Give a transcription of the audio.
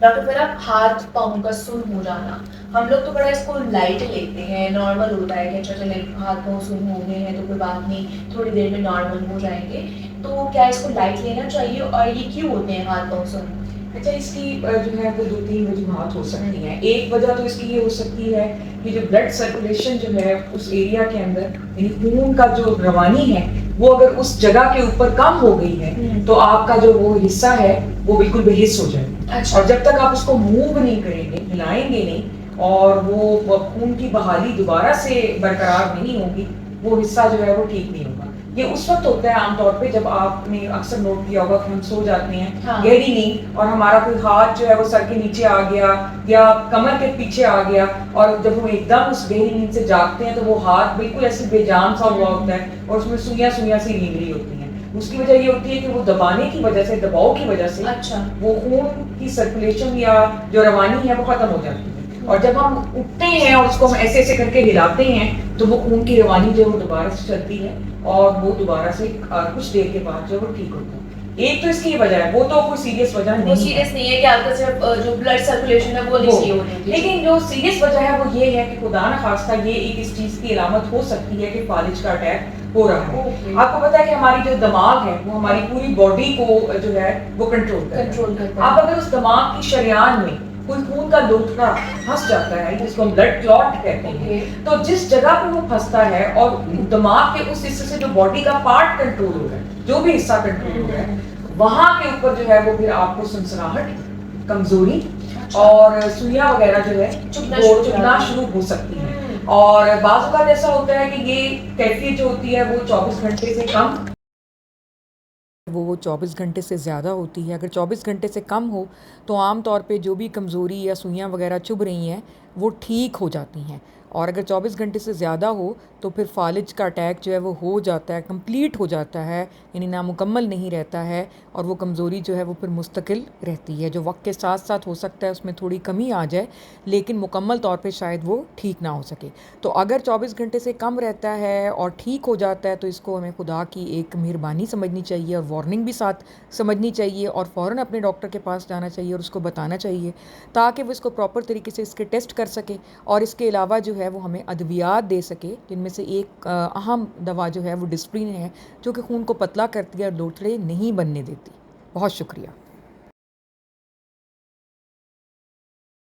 Doctor پھر آپ ہاتھ پاؤں کا سن ہو جانا، ہم لوگ تو بڑا اس کو لائٹ لیتے ہیں، نارمل ہوتا ہے کہ اچھا چلے ہاتھ پاؤں سن ہو گئے ہیں تو کوئی بات نہیں، تھوڑی دیر میں نارمل ہو جائیں گے، تو کیا اس کو لائٹ لینا چاہیے اور یہ کیوں ہوتے ہیں ہاتھ پاؤں سن؟ اچھا، اس کی جو ہے وہ 2-3 وجوہات ہو سکتی ہیں. ایک وجہ تو اس کی یہ ہو سکتی ہے کہ جو بلڈ سرکولیشن جو ہے اس ایریا کے اندر، یعنی خون کا جو روانی ہے وہ اگر اس جگہ کے اوپر کم ہو گئی ہے تو آپ کا جو وہ حصہ ہے وہ بالکل بے حس ہو جائے گا. اور جب تک آپ اس کو موو نہیں کریں گے، ہلائیں گے نہیں، اور وہ خون کی بحالی دوبارہ سے برقرار نہیں ہوگی، وہ حصہ جو ہے وہ ٹھیک نہیں ہوگا. یہ اس وقت ہوتا ہے عام طور پہ جب آپ نے اکثر نوٹ کیا ہوگا کہ ہم سو جاتے ہیں گہری نیند اور ہمارا کوئی ہاتھ جو ہے وہ سر کے نیچے آ گیا یا کمر کے پیچھے آ گیا، اور جب ہم ایک دم اس گہری نیند سے جاگتے ہیں تو وہ ہاتھ بالکل ایسے بے جان سا ہوا ہوتا ہے اور اس میں سوئیاں سوئیاں سی نیند رہی ہوتی ہیں. اس کی وجہ یہ ہوتی ہے کہ وہ دبانے کی وجہ سے، دباؤ کی وجہ سے وہ خون کی سرکولیشن یا جو روانی ہے وہ ختم ہو جاتی ہے. اور جب ہم اٹھتے ہیں اور اس کو ہم ایسے ایسے کر کے ہلاتے ہیں تو وہ خون کی روانی جو ہے وہ دوبارہ سے چلتی ہے اور وہ دوبارہ سے کچھ دیر کے بعد جو ہے وہ ٹھیک ہوتا ہے. ایک تو اس کی یہ وجہ ہے، وہ تو کوئی سیریس وجہ نہیں ہے، سیریس نہیں ہے کہ آپ کا صرف جو بلڈ سرکولیشن ہے وہ نہیں صحیح ہو رہی ہے. لیکن جو سیریس وجہ ہے وہ یہ ہے کہ خدا نخواستہ یہ ایک اس چیز کی علامت ہو سکتی ہے کہ فالج کا اٹیک ہو رہا ہے. آپ کو پتا ہے کہ ہماری جو دماغ ہے وہ ہماری پوری باڈی کو جو ہے وہ کنٹرول کرتا ہے. آپ اگر اس دماغ کی شریان میں کوئی خون کا لوٹھڑا پھنس جاتا ہے جس کو ہم بلڈ کلوٹ کہتے ہیں، تو جس جگہ پہ وہ پھنستا ہے اور دماغ کے اس حصے سے جو باڈی کا پارٹ کنٹرول ہو رہا ہے، جو بھی حصہ کنٹرول ہو رہا ہے، وہاں کے اوپر جو ہے وہ پھر آپ کو سنسناہٹ، کمزوری اور سوئیاں وغیرہ جو ہے وہ چبھنا شروع ہو سکتی ہیں. اور بعض اوقات ایسا ہوتا ہے کہ یہ کیفیت جو ہوتی ہے وہ 24 گھنٹے سے کم، وہ 24 گھنٹے سے زیادہ ہوتی ہے. اگر 24 گھنٹے سے کم ہو تو عام طور پہ جو بھی کمزوری یا سوئیاں وغیرہ چبھ رہی ہیں وہ ٹھیک ہو جاتی ہیں. اور اگر 24 گھنٹے سے زیادہ ہو تو پھر فالج کا اٹیک جو ہے وہ ہو جاتا ہے، کمپلیٹ ہو جاتا ہے، یعنی نامکمل نہیں رہتا ہے، اور وہ کمزوری جو ہے وہ پھر مستقل رہتی ہے، جو وقت کے ساتھ ساتھ ہو سکتا ہے اس میں تھوڑی کمی آ جائے لیکن مکمل طور پہ شاید وہ ٹھیک نہ ہو سکے. تو اگر 24 گھنٹے سے کم رہتا ہے اور ٹھیک ہو جاتا ہے تو اس کو ہمیں خدا کی ایک مہربانی سمجھنی چاہیے اور وارننگ بھی ساتھ سمجھنی چاہیے، اور فوراً اپنے ڈاکٹر کے پاس جانا چاہیے اور اس کو بتانا چاہیے تاکہ وہ اس کو پراپر طریقے سے اس کے ٹیسٹ کر سکے، اور اس کے علاوہ جو ہے وہ ہمیں ادویات دے سکے، جن میں سے ایک اہم دوا جو ہے وہ ڈسپرین ہے، جو کہ خون کو پتلا کرتی ہے اور لوتھڑے نہیں بننے دیتی. بہت شکریہ.